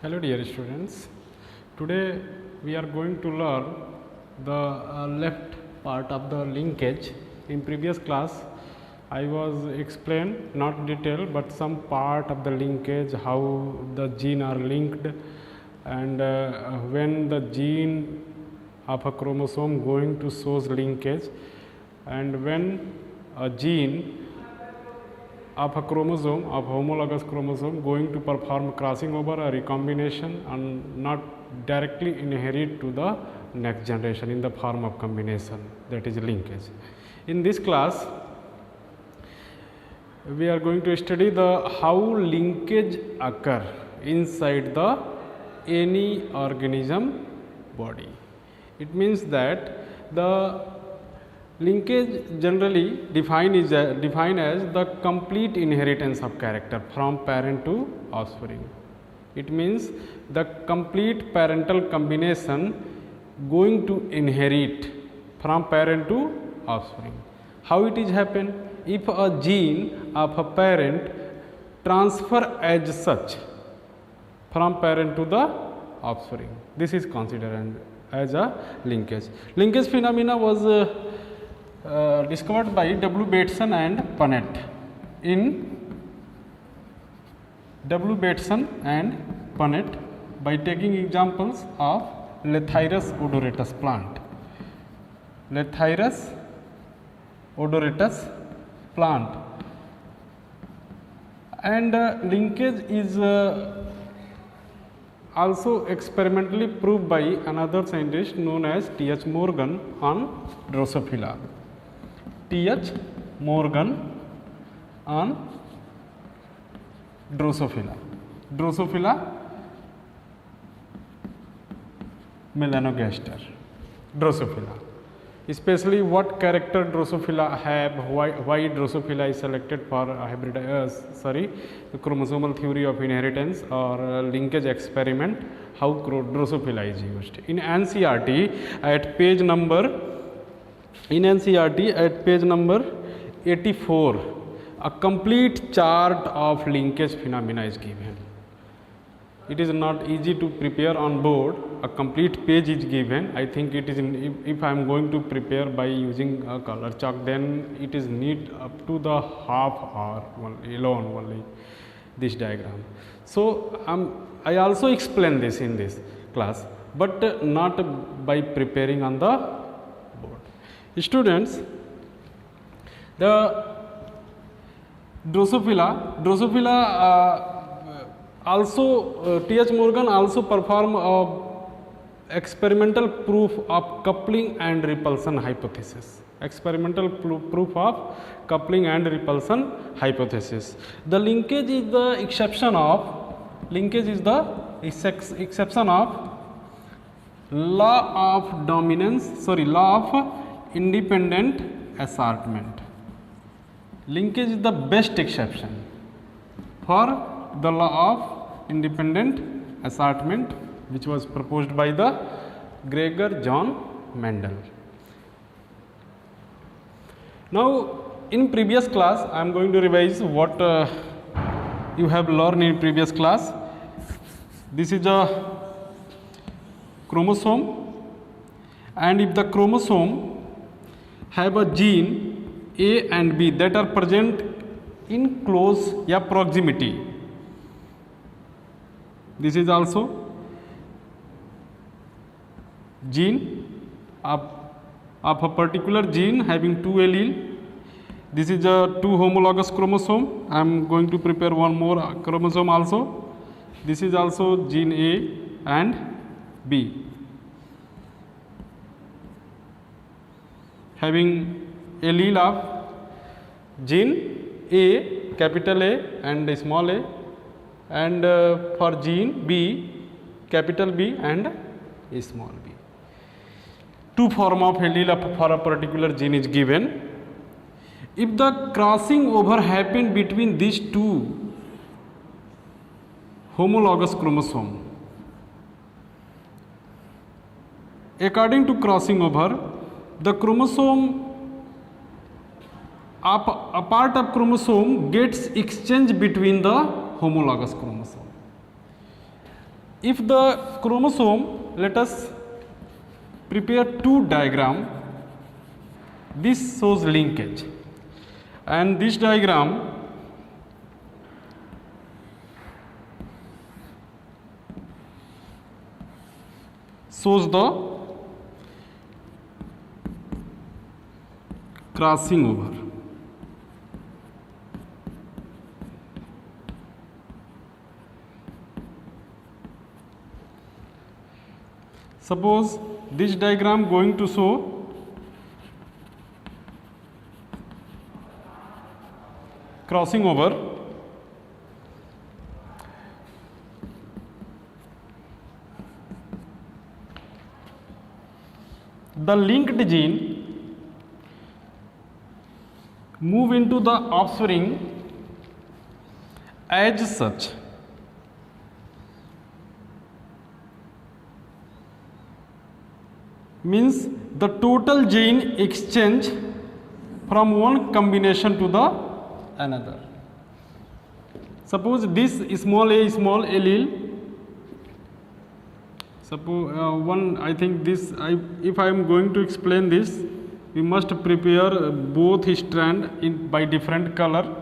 Hello dear students, today we are going to learn the left part of the linkage. In previous class I was explained not detail but some part of the linkage, how the gene are linked, and when the gene of a chromosome going to shows linkage, and when a gene of a chromosome, of homologous chromosome, going to perform crossing over or recombination and not directly inherit to the next generation in the form of combination, that is linkage. In this class we are going to study the how linkage occur inside the any organism body. It means that the linkage generally defined as the complete inheritance of character from parent to offspring. It means the complete parental combination going to inherit from parent to offspring. How it is happen? If a gene of a parent transfer as such from parent to the offspring, this is considered as a linkage. Linkage phenomena was discovered by W. Bateson and Punnett. In W. Bateson and Punnett, by taking examples of Lathyrus odoratus plant. Lathyrus odoratus plant, and linkage is also experimentally proved by another scientist known as T.H. Morgan on Drosophila. T.H. Morgan on Drosophila. Drosophila melanogaster. Drosophila. Especially what character Drosophila have, why Drosophila is selected for the chromosomal theory of inheritance or linkage experiment, how Drosophila is used. In NCERT at page number 84, a complete chart of linkage phenomena is given. It is not easy to prepare on board. A complete page is given. I think it is if I am going to prepare by using a color chalk, then it is need up to the half hour alone only this diagram. So I also explain this in this class, but not by preparing on the board. Students, the Drosophila also T.H. Morgan also perform experimental proof of coupling and repulsion hypothesis. Experimental proof of coupling and repulsion hypothesis. The linkage is the exception of law of independent assortment. Linkage is the best exception for the law of independent assortment, which was proposed by the Gregor John Mendel. Now, in previous class, I am going to revise what you have learned in previous class. This is a chromosome, and if the chromosome have a gene A and B that are present in close proximity, this is also gene of a particular gene having two allele. This is a two homologous chromosome. I am going to prepare one more chromosome also. This is also gene A and B having allele of gene A, capital A and small a, and for gene B, capital B and small b. Two form of allele for a particular gene is given. If the crossing over happen between these two homologous chromosome, according to crossing over, the chromosome a part of chromosome gets exchanged between the homologous chromosome. if the chromosome, let us prepare two diagram. This shows linkage, and this diagram shows the crossing over. Suppose this diagram going to show crossing over. The linked gene move into the offspring as such. Means the total gene exchange from one combination to the another. Suppose this small a small allele, suppose I think this, if I am going to explain this, we must prepare both strand by different color.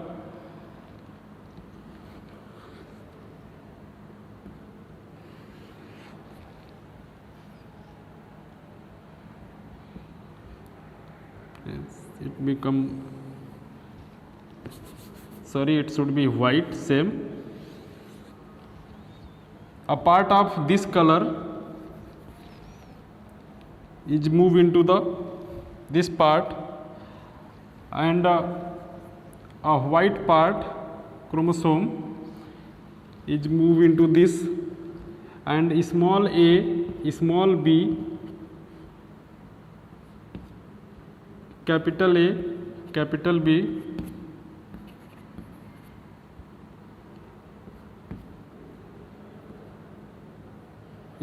It become, sorry, it should be white, same. A part of this color is move into the this part, and a white part chromosome is move into this, and small a, small b, capital A, capital B,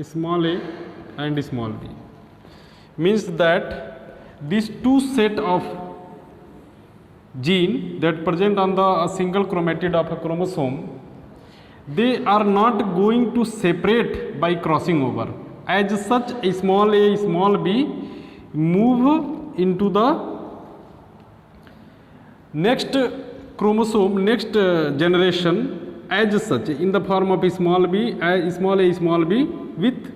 small a and small b. Means that these two set of gene that present on the single chromatid of a chromosome, they are not going to separate by crossing over. As such, a small b move into the next chromosome, next generation as such in the form of small b, small b with,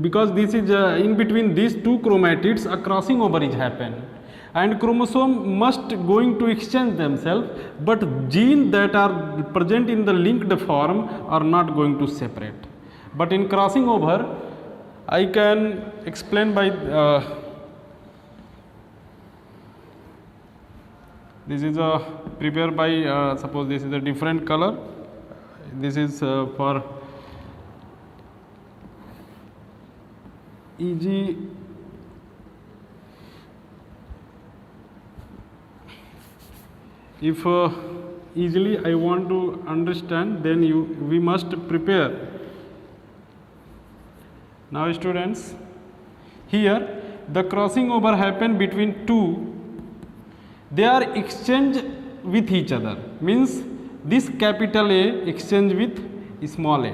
because this is in between these two chromatids a crossing over is happen, and chromosome must going to exchange themselves, but gene that are present in the linked form are not going to separate. But in crossing over, I can explain by this is a prepared by suppose this is a different color, this is for EG. If easily I want to understand, then we must prepare. Now students, here the crossing over happen between two, they are exchange with each other, means this capital A exchange with small a,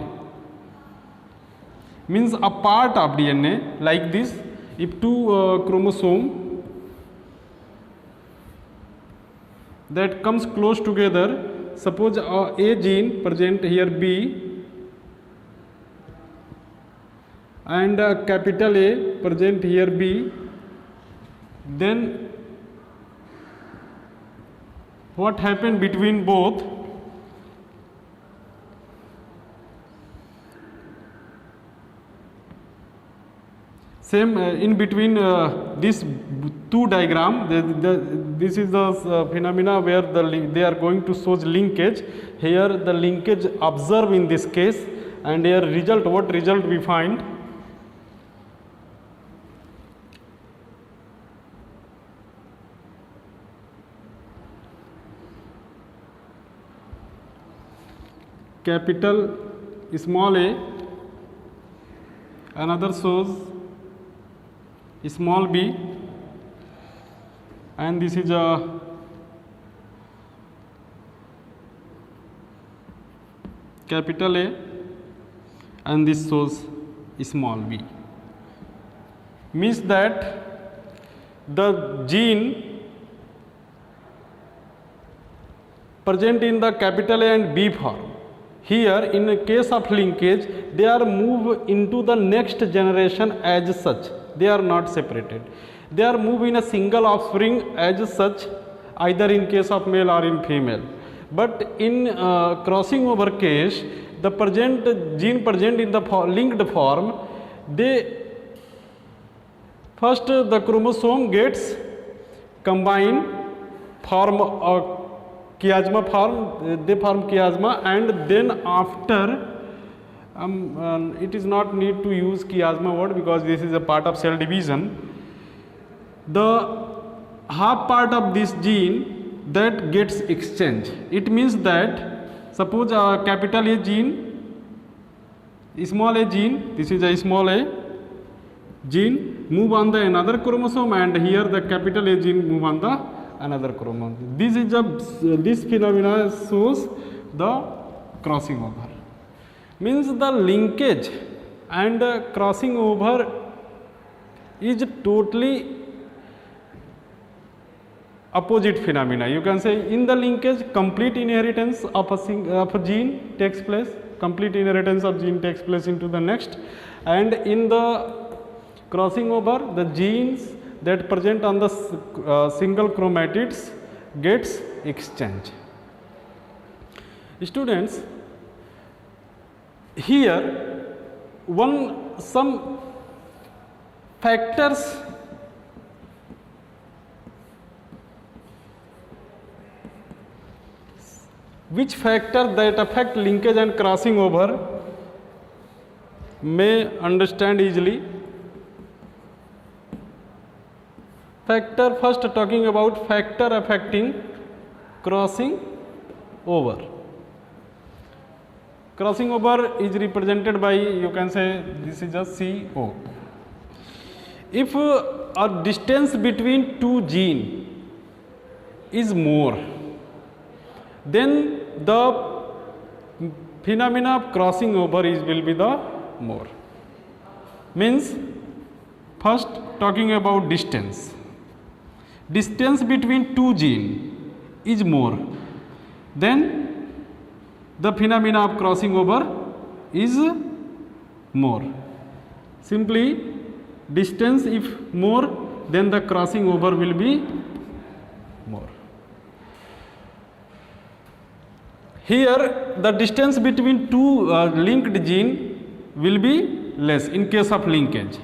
means a part of DNA like this. If two chromosome that comes close together, suppose A gene present here B and capital A present here B, then what happened between both? Same in between these two diagram, this is the phenomena where they are going to show linkage. Here the linkage observed in this case, and here result, what result we find? Capital small a, another shows small b, and this is a capital A, and this shows small v. Means that the gene present in the capital A and B form, here in the case of linkage they are moved into the next generation as such, they are not separated, they are moved in a single offspring as such, either in case of male or in female. But in crossing over case, the gene present in the linked form, they first the chromosome gets combined, form a chiasma form, they form chiasma, and then after it is not need to use chiasma word because this is a part of cell division. The half part of this gene that gets exchanged. It means that suppose a capital A gene, small a gene, this is a small a gene, move on the another chromosome, and here the capital A gene move on the another chromosome. This phenomena shows the crossing over. Means the linkage and crossing over is totally opposite phenomena. You can say in the linkage complete inheritance of a gene takes place, complete inheritance of gene takes place into the next, and in the crossing over the genes that present on the single chromatids gets exchanged. Students, here some factors which factor that affect linkage and crossing over may understand easily. Factor, first talking about factor affecting crossing over. Crossing over is represented by, you can say this is a CO. If a distance between two genes is more, then the phenomena of crossing over will be the more. Means first talking about distance. Distance between two genes is more, then the phenomena of crossing over is more. Simply distance if more, then the crossing over will be more. Here the distance between two linked gene will be less in case of linkage.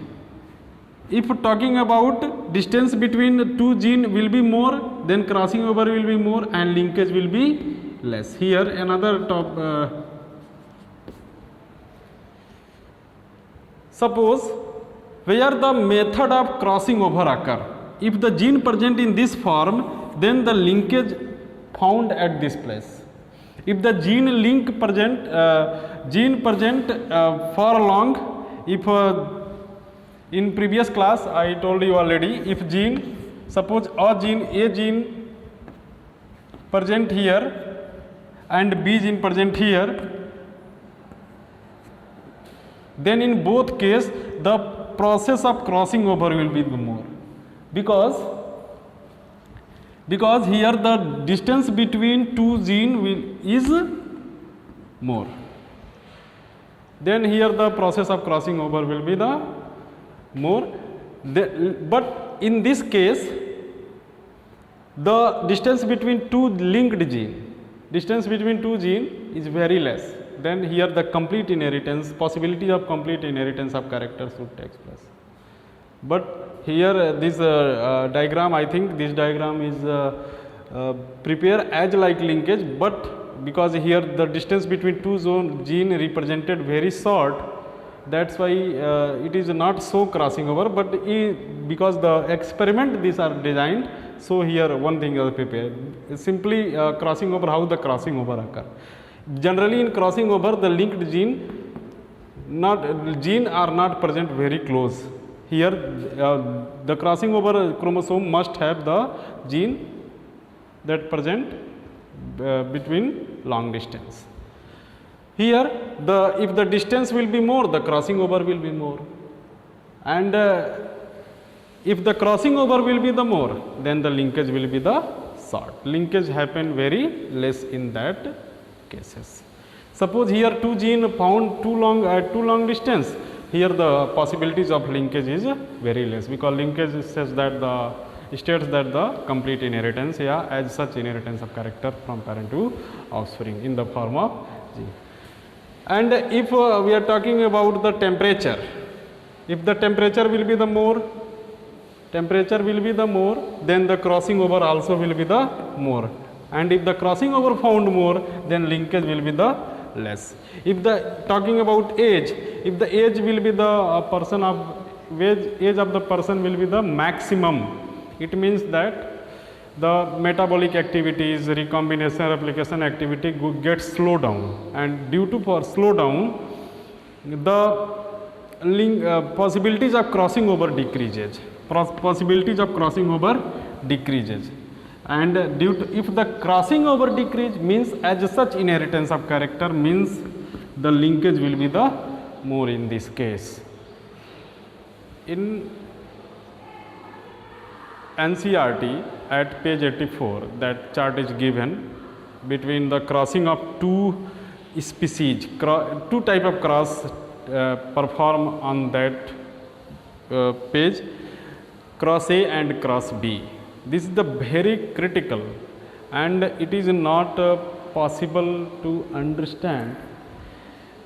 If talking about distance between two genes will be more, then crossing over will be more and linkage will be less. Here another suppose where the method of crossing over occur. If the gene present in this form, then the linkage found at this place. If the gene link present, for long, if in previous class I told you already, if gene, suppose A gene present here and B gene present here, then in both case the process of crossing over will be more, because here the distance between two genes is more, then here the process of crossing over will be the more. But in this case the distance between two linked gene is very less, then here the complete inheritance, possibility of complete inheritance of characters would take place. But here this diagram, I think this diagram is prepared as like linkage, but because here the distance between two gene represented very short, that's why it is not so crossing over. But because the experiment these are designed, so here one thing is prepared, simply crossing over, how the crossing over occur. Generally in crossing over the linked gene are not present very close. Here the crossing over chromosome must have the gene that present between long distance. Here if the distance will be more, the crossing over will be more, and if the crossing over will be the more, then the linkage will be the short. Linkage happen very less in that cases. Suppose here two gene found too long distance, here the possibilities of linkage is very less, because linkage says that states that the complete inheritance, as such inheritance of character from parent to offspring in the form of gene. And if we are talking about the temperature, if the temperature will be the more, then the crossing over also will be the more, and if the crossing over found more, then linkage will be the less. If the talking about age, if the age will be the person of age of the person will be the maximum, it means that the metabolic activities, recombination, replication activity gets slowed down, and due to slow down, the possibilities of crossing over decreases. And due to, if the crossing over decrease means as such inheritance of character, means the linkage will be the more in this case. In NCERT at page 84, that chart is given between the crossing of two species, two type of cross perform on that page, cross A and cross B. This is the very critical, and it is not possible to understand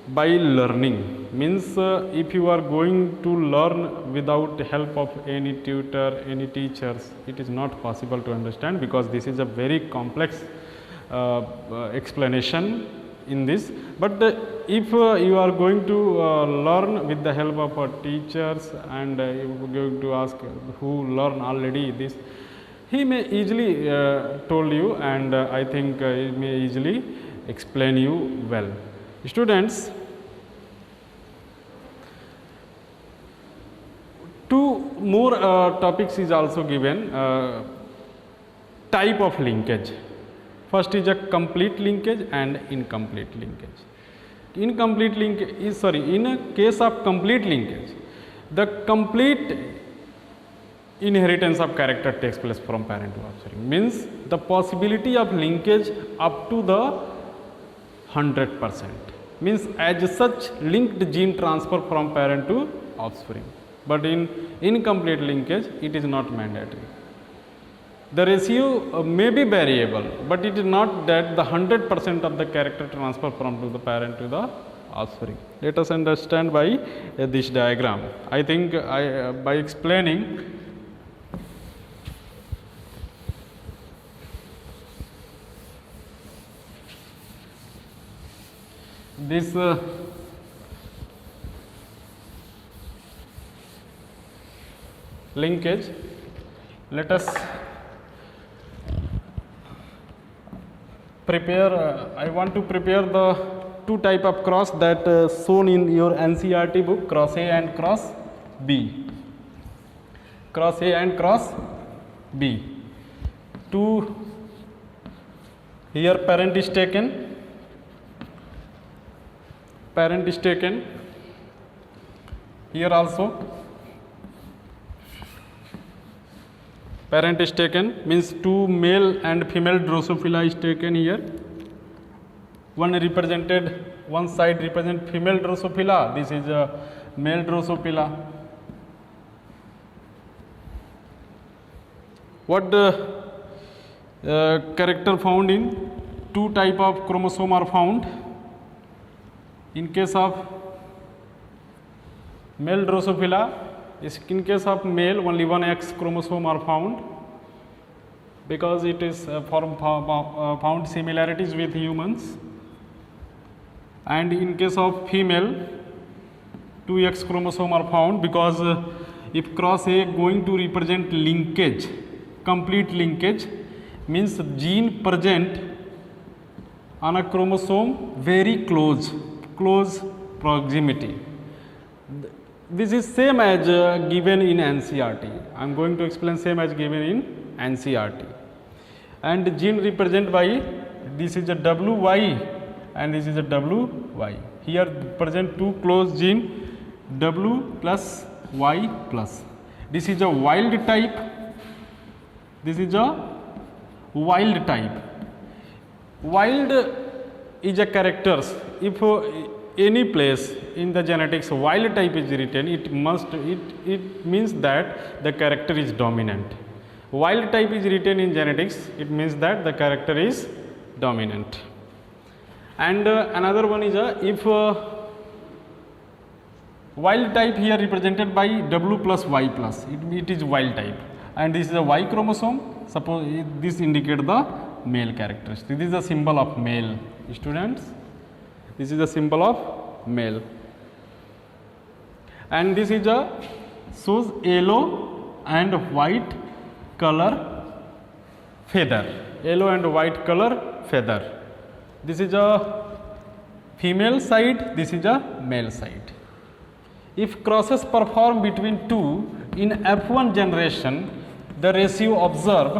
by learning. Means if you are going to learn without help of any tutor, any teachers, it is not possible to understand, because this is a very complex explanation in this. But if you are going to learn with the help of teachers, and you are going to ask who learn already this, he may easily told you, and I think he may easily explain you well. Students, two more topics is also given, type of linkage. First is a complete linkage and incomplete linkage. Incomplete linkage is, in a case of complete linkage, the complete inheritance of character takes place from parent to offspring, means the possibility of linkage up to the 100%, means as such linked gene transfer from parent to offspring. But in incomplete linkage, it is not mandatory. The ratio may be variable, but it is not that the 100% of the character transfer from to the parent to the offspring. Let us understand by this diagram. I think by explaining this linkage, let us prepare, I want to prepare the two type of cross that shown in your NCERT book, cross A and cross B. Cross A and cross B. Two, here parent is taken, here also parent is taken, means two male and female Drosophila is taken here. One side represent female Drosophila, this is a male Drosophila. What character found in two type of chromosome are found? In case of male Drosophila, in case of male, only one X chromosome are found, because it is found similarities with humans. And in case of female, two X chromosome are found, because if cross A going to represent linkage, complete linkage, means gene present on a chromosome very close proximity. This is same as given in NCERT. I am going to explain same as given in NCERT. And gene represent by, this is a WY and this is a WY. Here present two closed gene W plus Y plus. This is a wild type. This is a wild type. Wild is a characters. If any place in the genetics wild type is written, it means that the character is dominant. Wild type is written in genetics, it means that the character is dominant. And another one is if wild type here represented by W plus Y plus, it is wild type, and this is a Y chromosome. Suppose this indicates the male characteristic. This is a symbol of male, students. This is a symbol of male, and this is a shows yellow and white color feather. Yellow and white color feather. This is a female side. This is a male side. If crosses perform between two in F1 generation, the ratio observed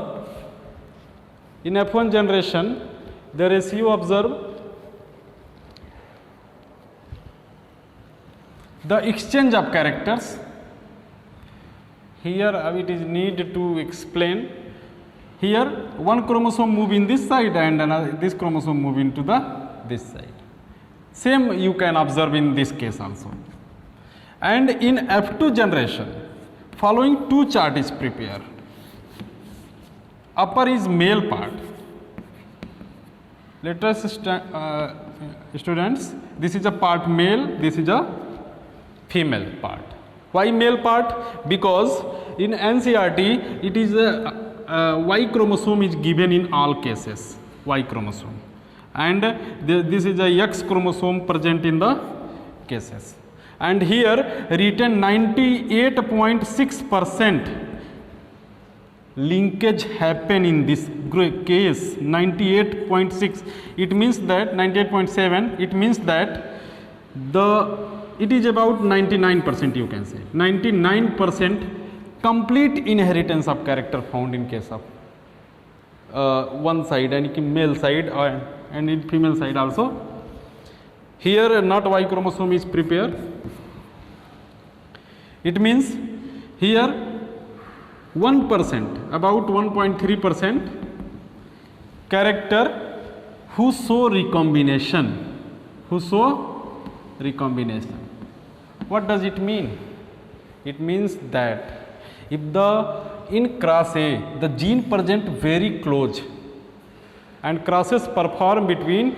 in F1 generation, the ratio observed the exchange of characters. Here it is need to explain. Here one chromosome move in this side and another, this chromosome move into this side. Same you can observe in this case also. And in F2 generation, following two chart is prepared. Upper is male part. Let us students, this is a part male, this is a female part. Why male part? Because in NCERT it is Y chromosome is given in all cases, Y chromosome, and this is a X chromosome present in the cases, and here written 98.6% linkage happen in this case. 98.6, it means that 98.7, it means that it is about 99%, you can say 99% complete inheritance of character found in case of one side and male side and in female side also. Here not Y chromosome is prepared. It means here 1%, about 1.3% character who show recombination. What does it mean? It means that if in class A the gene present very close and crosses perform between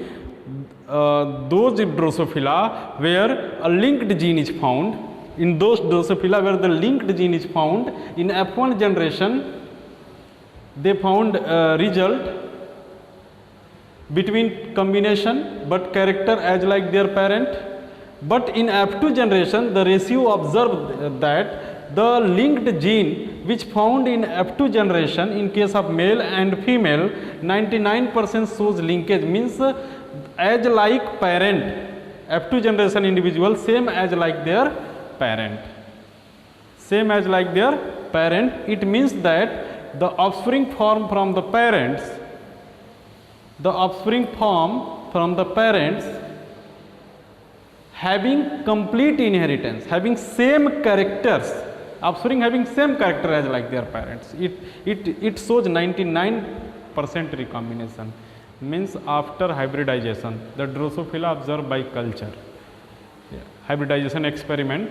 those Drosophila where a linked gene is found, in those Drosophila where the linked gene is found, in F1 generation they found result between combination but character as like their parent. But in F2 generation, the ratio observed that the linked gene which found in F2 generation in case of male and female 99% shows linkage, means as like parent. F2 generation individual same as like their parent. It means that the offspring form from the parents, having complete inheritance, having same characters, offspring having same character as like their parents. It shows 99% recombination, means after hybridization, the Drosophila observed by culture, hybridization experiment,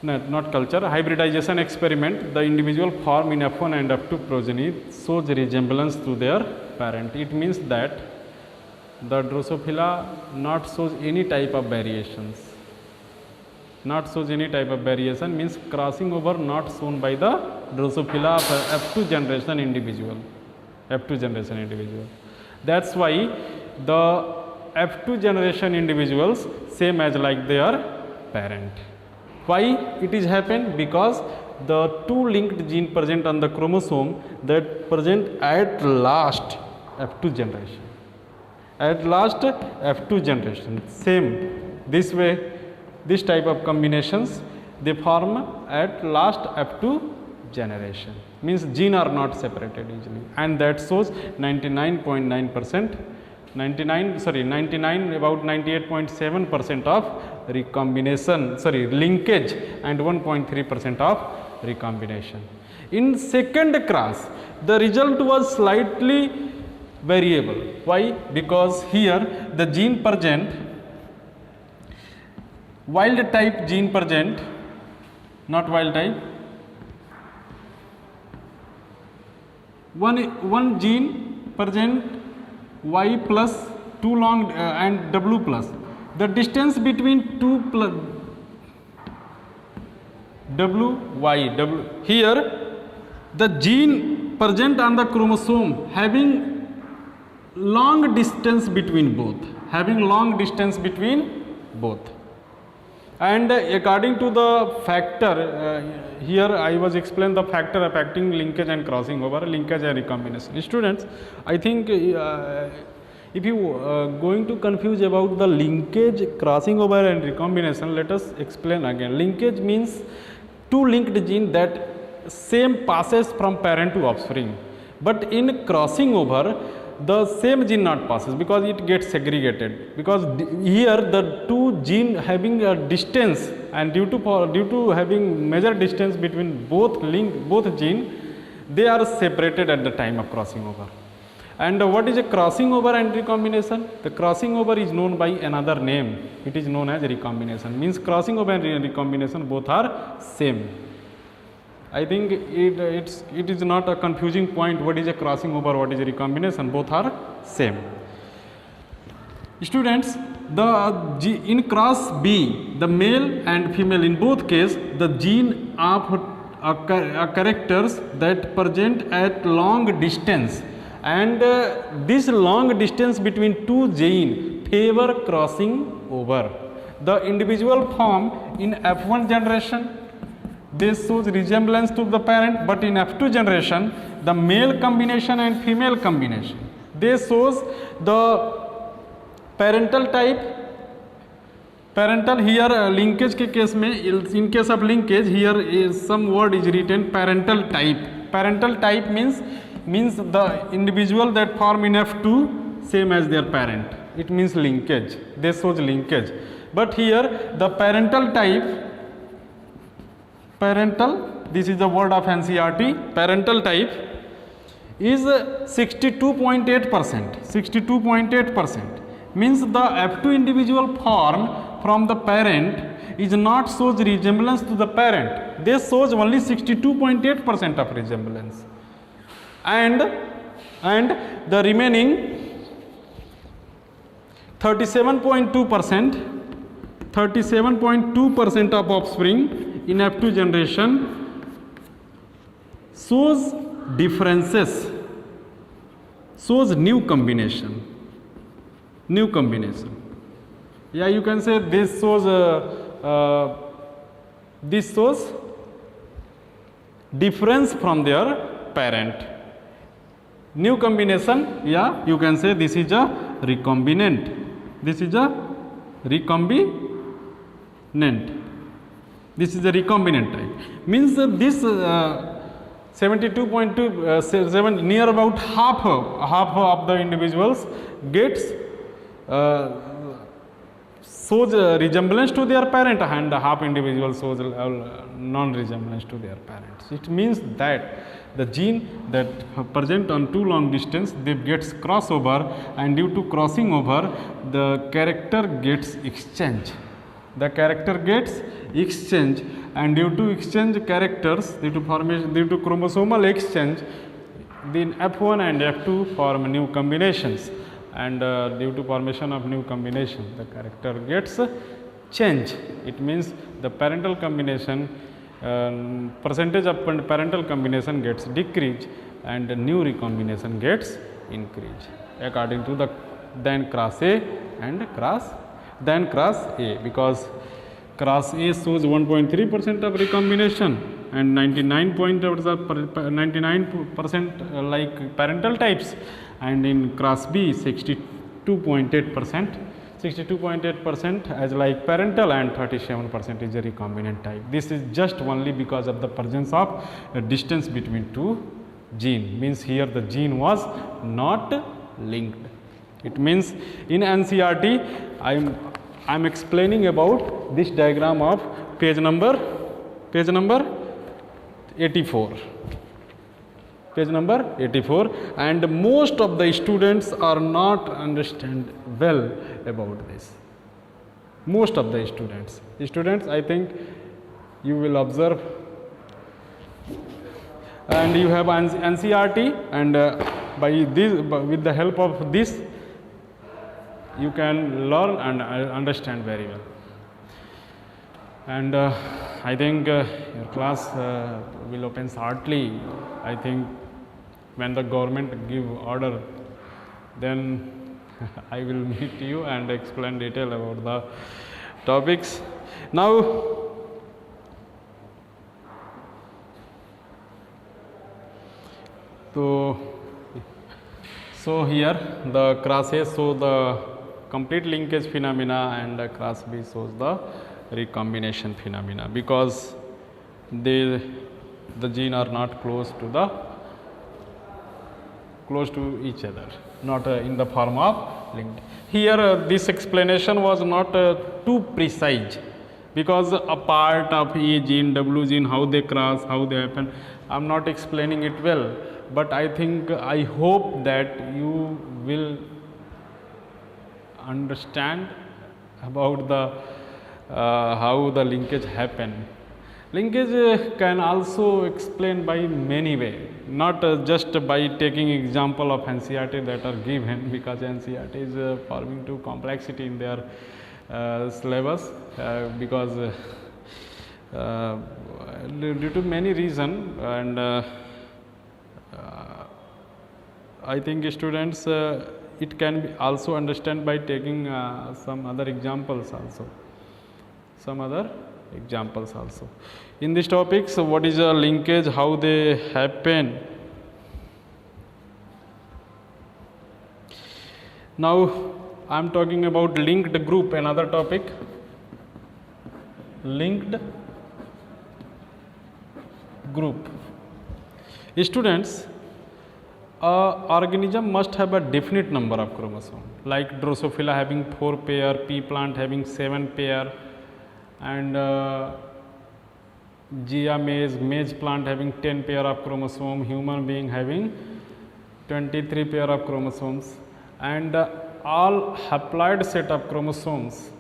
not culture, hybridization experiment, the individual form in F1 and F2 progeny shows resemblance to their parent. It means that the Drosophila not shows any type of variations. Means crossing over not shown by the Drosophila of F2 generation individual. That's why the F2 generation individuals same as like their parent. Why it is happen? Because the two linked gene present on the chromosome that present at last F2 generation. Same this way, this type of combinations they form at last F2 generation, means gene are not separated easily, and that shows 99.9% 99 about 98.7% of recombination, linkage, and 1.3% of recombination. In second cross, the result was slightly variable. Why? Because here the gene present, wild type gene present, not wild type, one gene present Y plus 2 long and W plus. The distance between 2 plus W, Y, W. Here the gene present on the chromosome having long distance between both. And according to the factor, here I was explained the factor affecting linkage and crossing over, linkage and recombination. Students, I think if you going to confuse about the linkage, crossing over and recombination, let us explain again. Linkage means two linked gene that same passes from parent to offspring, but in crossing over the same gene not passes because it gets segregated, because here the two gene having a distance, and due to having major distance between both gene, they are separated at the time of crossing over. And what is a crossing over and recombination? The crossing over is known by another name. It is known as recombination. Means crossing over and recombination both are same. I think it is not a confusing point. What is a crossing over? What is a recombination? Both are same. Students, in cross B, the male and female, in both cases, the gene of characters that present at long distance, and this long distance between two genes favor crossing over. The individual form in F1 generation, this shows resemblance to the parent, but in F2 generation, the male combination and female combination, this shows the parental type. Parental here linkage के case में, in case of linkage, here is some word is written parental type. Parental type means the individual that form in F2 same as their parent. It means linkage. This shows linkage. But here the parental type, this is the word of NCERT, parental type is 62.8%. 62.8% means the F2 individual form from the parent is not shows resemblance to the parent. This shows only 62.8% of resemblance. And the remaining 37.2% of offspring in F2 generation shows differences, shows new combination. Yeah, you can say this shows difference from their parent. New combination, yeah, you can say this is a recombinant. This is a recombinant. This is a recombinant type. Means this 72.27, near about half of the individuals gets shows resemblance to their parent, and half individuals shows non-resemblance to their parents. It means that the gene that present on too long distance, they gets crossover, and due to crossing over, the character gets exchange. The character gets exchange, and due to exchange characters, due to chromosomal exchange, then F1 and F2 form new combinations, and due to formation of new combination, the character gets change. It means the parental combination, percentage of parental combination gets decreased, and the new recombination gets increased according to the then cross A and cross A, because cross A shows 1.3% of recombination and 99% like parental types, and in cross B 62.8% as like parental, and 37% is a recombinant type. This is just only because of the presence of distance between two gene, means here the gene was not linked. It means in NCERT, I'm explaining about this diagram of page number 84. Page number 84, and most of the students are not understand well about this. Most of the students, I think you will observe, and you have NCERT, and with the help of this, you can learn and understand very well. And I think your class will open shortly. I think when the government give order, then I will meet you and explain detail about the topics. Now, so here the class A shows the complete linkage phenomena, and class B shows the recombination phenomena, because the gene are not close to each other, not in the form of linked. Here this explanation was not too precise, because a part of E gene, W gene, how they cross, how they happen, I am not explaining it well, but I hope that you will understand about the how the linkage happen. Linkage can also explain by many way, not just by taking example of NCERT that are given, because NCERT is forming too complexity in their syllabus, because due to many reasons, and I think students it can be also understand by taking some other examples also. In this topic, so what is a linkage, how they happen. Now I am talking about linked group, another topic. Linked group. Students, organism must have a definite number of chromosomes, like Drosophila having 4 pair, pea plant having 7 pair, and Gia maize plant having 10 pair of chromosomes, human being having 23 pair of chromosomes, and all haploid set of chromosomes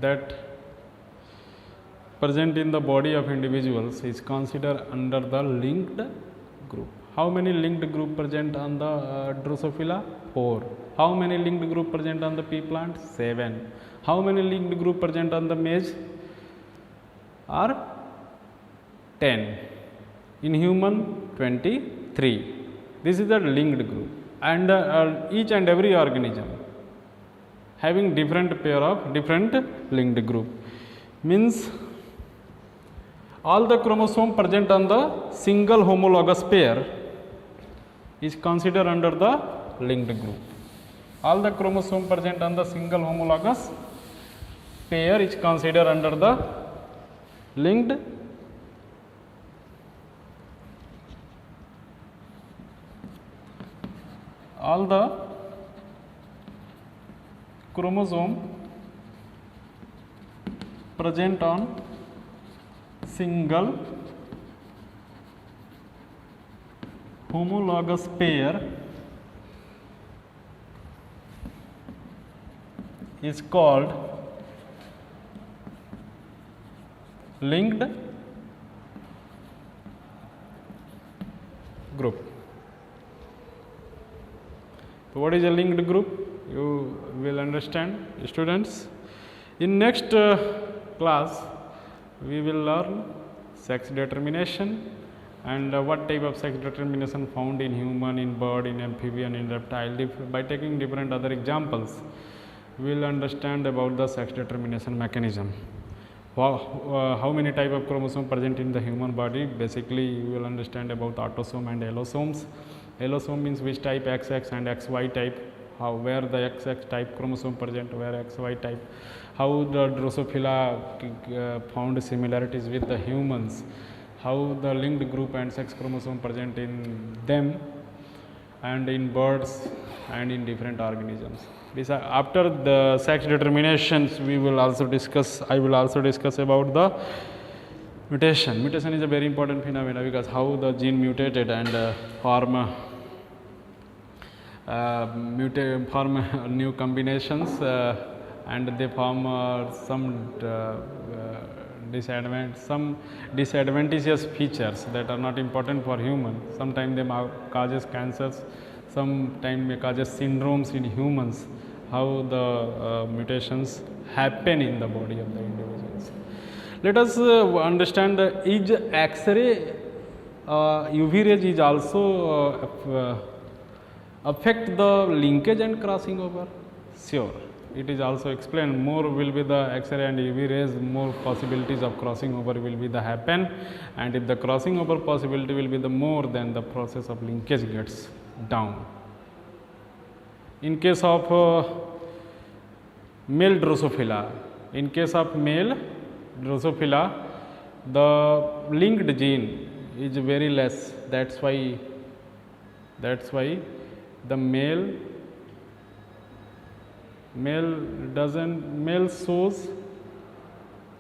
that present in the body of individuals is considered under the linked group. How many linked group present on the Drosophila? 4. How many linked group present on the pea plant? 7. How many linked group present on the maize? Are 10. In human, 23. This is the linked group, and each and every organism having different pair of different linked group, means all the chromosome present on the single homologous pair is considered under the linked group. All the chromosome present on the single homologous pair is considered under the linked . All the chromosome present on single homologous pair is called linked group. So what is a linked group? You will understand, students. In next class, we will learn sex determination, and what type of sex determination found in human, in bird, in amphibian, in reptile. By taking different other examples, we will understand about the sex determination mechanism. How many type of chromosome present in the human body? Basically, you will understand about autosome and allosomes. Allosome means which type, XX and XY type, where the XX type chromosome present, where XY type, how the Drosophila found similarities with the humans, how the linked group and sex chromosome present in them, and in birds and in different organisms. After the sex determinations, we will also discuss, I will also discuss about the mutation. Mutation is a very important phenomenon because how the gene mutated and form new combinations and they form some disadvantageous features that are not important for human. Sometimes they causes cancers, sometimes may causes syndromes in humans, how the mutations happen in the body of the individuals. Let us understand is X-ray UV rays is also affect the linkage and crossing over? Sure, it is also explained. More will be the X-ray and UV rays, more possibilities of crossing over will be the happen, and if the crossing over possibility will be the more, then the process of linkage gets down. In case of male Drosophila, the linked gene is very less. That's why the male shows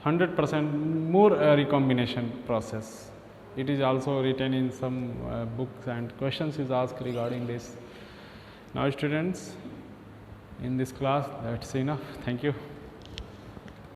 100% more recombination process. It is also written in some books and questions is asked regarding this. Now students, in this class that's enough. Thank you.